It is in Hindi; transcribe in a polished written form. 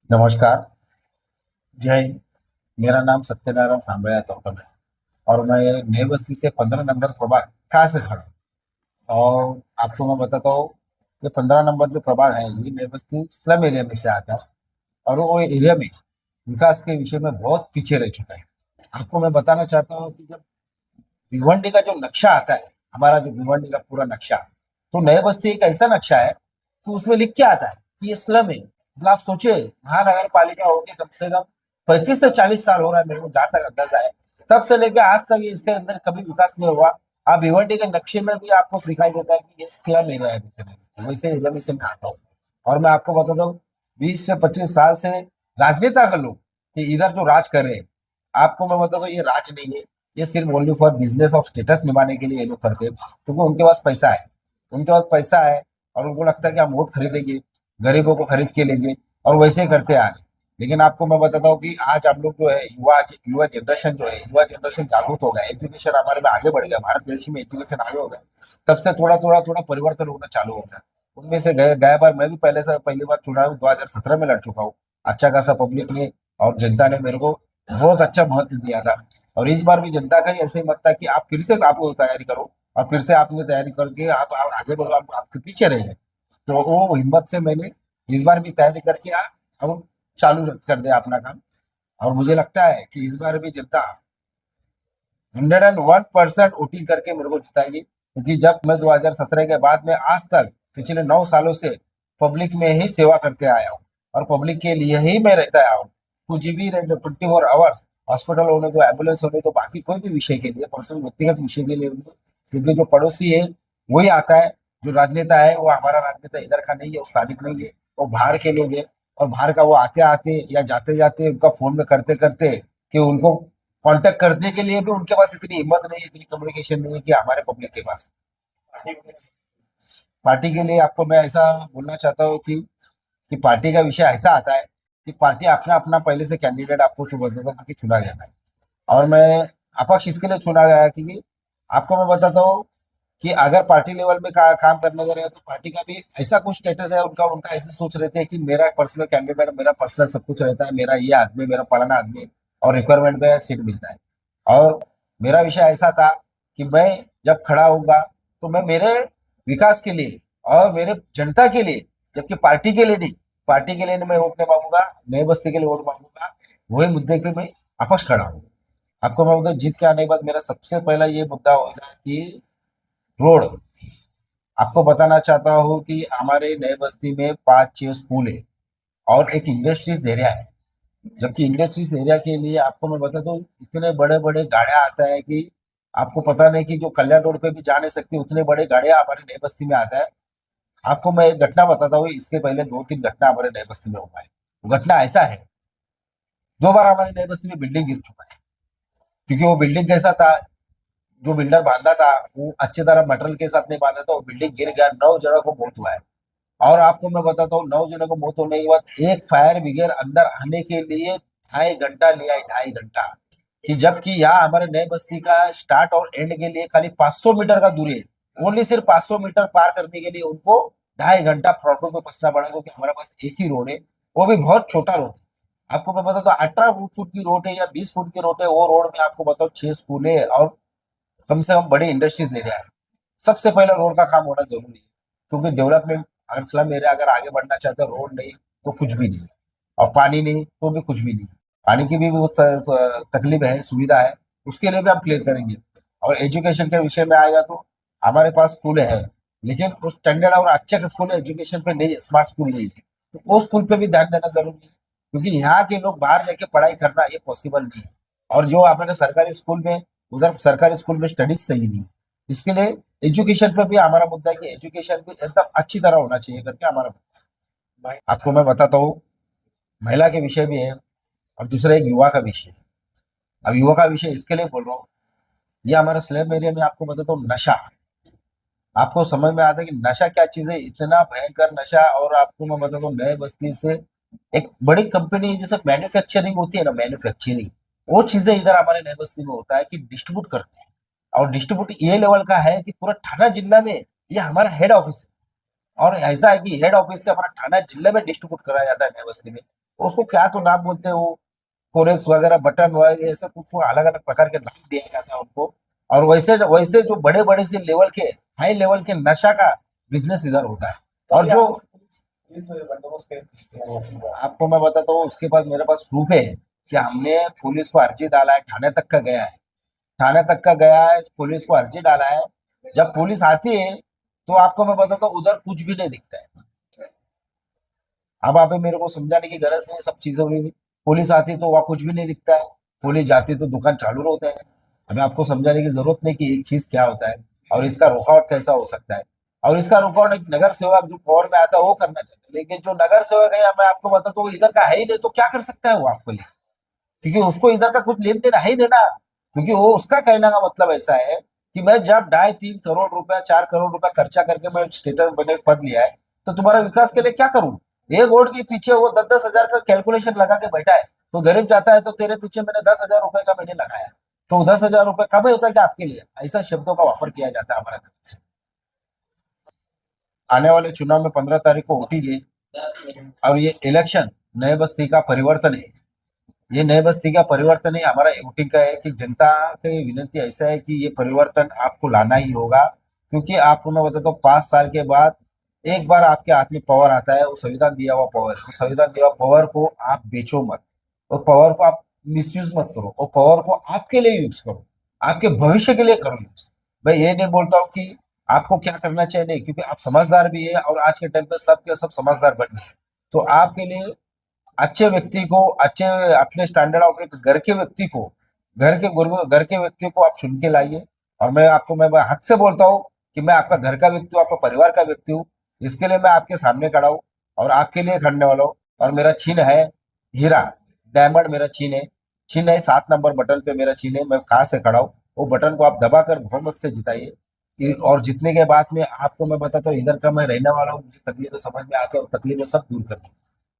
नमस्कार। जय हिंद। मेरा नाम सत्यनारायण सांबया तौकम है और मैं नई बस्ती से 15 नंबर प्रभाग कहाँ से खड़ा हूँ। और आपको मैं बताता हूँ, ये 15 नंबर जो प्रभाग है ये नई बस्ती स्लम एरिया में से आता है और वो एरिया में विकास के विषय में बहुत पीछे रह चुका है। आपको मैं बताना चाहता हूँ कि जब भिवंडी का जो नक्शा आता है, हमारा जो भिवंडी का पूरा नक्शा, तो नई बस्ती एक ऐसा नक्शा है कि उसमें लिख के आता है कि ये स्लम है। मतलब आप सोचे, महानगर पालिका होगी कम से कम 35 से 40 साल हो रहा है, मेरे को जहाँ तक अंदाजा है, तब से लेकर आज तक ये इसके अंदर कभी विकास नहीं हुआ। आप भिवंडी के नक्शे में भी आपको दिखाई देता है कि ये स्लम एरिया है। वैसे एरिया में से मैं आता हूँ और मैं आपको बताता हूँ, 20 से 25 साल से राजनेता का लोग कि इधर जो राज कर रहे हैं, आपको मैं बताता हूँ ये राज नहीं है। ये सिर्फ ओनली फॉर बिजनेस और स्टेटस निभाने के लिए ये लोग करते हैं, क्योंकि उनके पास पैसा है। उनके पास पैसा है और उनको लगता है कि हम वोट खरीदेंगे, गरीबों को खरीद के लेंगे, और वैसे ही करते आ रहे हैं। लेकिन आपको मैं बताता हूँ कि आज हम लोग जो है युवा युवा जनरेशन जो है, युवा जनरेशन जागरूक हो गया, एजुकेशन हमारे में आगे बढ़ गया, भारत देश में एजुकेशन आगे हो गया। तब से थोड़ा थोड़ा थोड़ा परिवर्तन होना चालू हो गया। उनमें से गए गए बार मैं भी पहली बार चुनाव 2017 में लड़ चुका हूँ। अच्छा खासा पब्लिक ने और जनता ने मेरे को बहुत अच्छा महत्व दिया था। और इस बार भी जनता का ही ऐसे ही मत था कि आप फिर से आपको तैयारी करो, और फिर से आपने तैयारी करके आप आगे बढ़ो, आप आपके पीछे रह गए। तो वो हिम्मत से मैंने इस बार भी तैयारी करके अब चालू कर दिया अपना काम। और मुझे लगता है कि इस बार भी जनता 101% वोटिंग करके मेरे को जिताएगी, क्योंकि जब मैं 2017 के बाद में आज तक पिछले 9 सालों से पब्लिक में ही सेवा करते आया हूँ और पब्लिक के लिए ही मैं रहता आया हूँ। कुछ भी रहे, 24 आवर्स हॉस्पिटल होने दो, एम्बुलेंस होने दो, बाकी कोई भी विषय के लिए, पर्सनल व्यक्तिगत विषय के लिए उनको, क्योंकि जो पड़ोसी है वही आता है। जो राजनेता है वो हमारा राजनेता इधर का नहीं है, वो स्थानिक नहीं है, वो बाहर के लोग हैं। और बाहर का वो आते आते या जाते जाते उनका फोन में करते करते कि उनको कांटेक्ट करने के लिए भी उनके पास इतनी हिम्मत नहीं है, इतनी कम्युनिकेशन नहीं है कि हमारे पब्लिक के पास। पार्टी के लिए आपको मैं ऐसा बोलना चाहता हूँ कि पार्टी का विषय ऐसा आता है कि पार्टी अपना अपना पहले से कैंडिडेट आपको कि चुना जाता है। और मैं अपक्ष इसके लिए चुना गया क्योंकि आपको मैं बताता हूँ कि अगर पार्टी लेवल में काम करने का रहेगा तो पार्टी का भी ऐसा कुछ स्टेटस है, उनका उनका ऐसे सोच रहते हैं कि मेरा पर्सनल कैंडिडेट, मेरा पर्सनल सब कुछ रहता है, मेरा ये आदमी, मेरा फलाना आदमी, और रिक्वायरमेंट पे सीट मिलता है। और मेरा विषय ऐसा था कि मैं जब खड़ा होऊंगा तो मैं मेरे विकास के लिए और मेरे जनता के लिए, जबकि पार्टी के लिए नहीं, पार्टी के लिए नहीं मैं वोट नहीं मांगूंगा, नए बस्ती के लिए वोट मांगूंगा। वही मुद्दे पे मैं आपस खड़ा हूँ। आपको मैं बताऊं, जीत के आने के बाद मेरा सबसे पहला ये मुद्दा होगा कि रोड। आपको बताना चाहता हूँ कि हमारे नए बस्ती में 5-6 स्कूल है और एक इंडस्ट्रीज एरिया है। जबकि इंडस्ट्रीज एरिया के लिए आपको मैं बता दूं, इतने बड़े बड़े गाड़ियां आता है कि आपको पता नहीं कि जो कल्याण रोड पे भी जा नहीं सकती उतने बड़े गाड़ियां हमारे नई बस्ती में आता है। आपको मैं एक घटना बताता हूँ, इसके पहले 2-3 घटना हमारे नई बस्ती में हुआ है। वो घटना ऐसा है, 2 बार हमारे नई बस्ती में बिल्डिंग गिर चुका है। क्योंकि वो बिल्डिंग कैसा था, जो बिल्डर बांधा था वो अच्छी तरह मटेरियल के साथ नहीं बांधा था, वो बिल्डिंग गिर गया, 9 जनों को मौत हुआ है। और आपको मैं बताता हूँ, 9 जनों को मौत होने के बाद एक फायर ब्रिगेड अंदर आने के लिए 2.5 घंटा लिया है, 2.5 घंटा। कि जबकि यहाँ हमारे नए बस्ती का स्टार्ट और एंड के लिए खाली 500 मीटर का दूरी है, ओनली सिर्फ 500 मीटर पार करने के लिए उनको 2.5 घंटा फ्रॉटो में फंसना पड़ा, क्योंकि हमारे पास एक ही रोड है, वो भी बहुत छोटा रोड है। आपको मैं बताता हूँ, 18 फुट की रोड है या 20 फुट की रोड है, वो रोड में आपको बताओ 6 स्कूल है और कम से कम बड़ी इंडस्ट्रीज एरिया है। सबसे पहले रोड का काम होना जरूरी है, क्योंकि डेवलपमेंट, अगर स्लम एरिया अगर आगे बढ़ना चाहते हैं, रोड नहीं तो कुछ भी नहीं है, और पानी नहीं तो भी कुछ भी नहीं है। पानी की भी बहुत तकलीफ है, सुविधा है, उसके लिए भी हम क्लियर करेंगे। और एजुकेशन के विषय में आएगा तो हमारे पास स्कूल है, लेकिन उस स्टैंडर्ड और अच्छे स्कूल एजुकेशन पे नहीं है, स्मार्ट स्कूल नहीं है। तो वो स्कूल पे भी ध्यान देना जरूरी है, क्योंकि यहाँ के लोग बाहर जाके पढ़ाई करना ये पॉसिबल नहीं है। और जो हमारे सरकारी स्कूल में, उधर सरकारी स्कूल में स्टडीज सही नहीं है। इसके लिए एजुकेशन पे भी हमारा मुद्दा है कि एजुकेशन भी एकदम अच्छी तरह होना चाहिए करके हमारा मुद्दा है। आपको मैं बताता हूँ, महिला के विषय भी है और दूसरा एक युवा का विषय है। अब युवा का विषय इसके लिए बोल रहा हूँ, ये हमारे स्लम एरिया में आपको बताता हूँ, नशा। आपको समझ में आता है कि नशा क्या चीज है, इतना भयंकर नशा। और आपको मैं बताता हूँ, नए बस्ती से एक बड़ी कंपनी जैसे मैन्युफैक्चरिंग होती है ना, मैन्युफैक्चरिंग, वो चीजें इधर हमारे नए बस्ती में होता है कि डिस्ट्रीब्यूट करते हैं। और डिस्ट्रीब्यूट ये लेवल का है कि पूरा थाना जिला में ये हमारा हेड ऑफिस है। और ऐसा है कि हेड ऑफिस से हमारा थाना जिले में डिस्ट्रीब्यूट कराया जाता है नए बस्ती में। उसको क्या तो नाम बोलते हैं वो, कोरेक्स वगैरह, बटन वगैरह, ऐसा कुछ वो अलग अलग प्रकार के नाम दिया जाता है उनको। और वैसे वैसे जो बड़े बड़े से लेवल के, हाई लेवल के नशा का बिजनेस इधर होता है। और जो आपको मैं बताता हूँ, उसके बाद मेरे पास प्रूफ है कि हमने पुलिस को अर्जी डाला है, थाने तक का गया है, थाने तक का गया है, पुलिस को अर्जी डाला है। जब पुलिस आती है तो आपको मैं बताता हूँ उधर कुछ भी नहीं दिखता है। अब आप मेरे को समझाने की गरज नहीं, सब चीजों में पुलिस आती तो वहाँ कुछ भी नहीं दिखता है, पुलिस जाती तो दुकान चालू होता है। हमें आपको समझाने की जरूरत नहीं कि एक चीज क्या होता है और इसका रुकावट कैसा हो सकता है। और इसका रुकावट एक नगर सेवक जो पावर में आता है वो करना चाहता है, लेकिन जो नगर सेवक है मैं आपको बताता हूँ इधर का है ही नहीं, तो क्या कर सकता है वो आपके लिए, क्योंकि उसको इधर का कुछ लेन देन है ही नहीं ना। क्योंकि वो उसका कहने का मतलब ऐसा है कि मैं जब 2.5-3 करोड़ रुपया 4 करोड़ रुपया खर्चा करके मैं स्टेटस बने पद लिया है, तो तुम्हारा विकास के लिए क्या करूं। एक वोट के पीछे वो 10-10 हजार का कैलकुलेशन लगा के बैठा है, तो गरीब जाता है तो तेरे पीछे मैंने 10 हजार रुपए का मैंने लगाया, तो 10 हजार रुपए कम ही होता है क्या आपके लिए, ऐसा शब्दों का वापर किया जाता है हमारे तरफ से। आने वाले चुनाव में 15 तारीख को वोटिंग है, और ये इलेक्शन नए बस्ती का परिवर्तन है। ये नए बस्ती का परिवर्तन ही हमारा वोटिंग का है कि जनता की विनती ऐसा है कि ये परिवर्तन आपको लाना ही होगा। क्योंकि आपको मैं बताता हूँ 5 साल के बाद एक बार आपके हाथ में पावर आता है, वो संविधान दिया हुआ पावर है, वो संविधान दिया हुआ पावर को आप बेचो मत, वो पावर को आप मिसयूज मत करो, वो पावर को आपके लिए यूज करो, आपके भविष्य के लिए करो यूज। भाई ये नहीं बोलता हूँ कि आपको क्या करना चाहिए नहीं, क्योंकि आप समझदार भी है और आज के टाइम पे सब के सब समझदार बन गए हैं। तो आपके लिए अच्छे व्यक्ति को, अच्छे अपने स्टैंडर्ड ऑफ अपने घर के व्यक्ति को, घर के व्यक्ति को आप चुन के लाइए। और मैं हक से बोलता हूँ कि मैं आपका घर का व्यक्ति हूँ, आपका परिवार का व्यक्ति हूँ। इसके लिए मैं आपके सामने खड़ा हूँ और आपके लिए खड़ने वाला हूँ। और मेरा चिन्ह है हीरा, डायमंड मेरा चिन्ह है। चिन्ह है 7 नंबर बटन पे मेरा चिन्ह है, मैं कहाँ से खड़ा हूँ, वो बटन को आप दबाकर बहुमत से जिताइए। और जीतने के बाद में आपको मैं बताता हूँ इधर का मैं रहने वाला हूँ, मुझे तकलीफें समझ में आती है और तकलीफें सब दूर करनी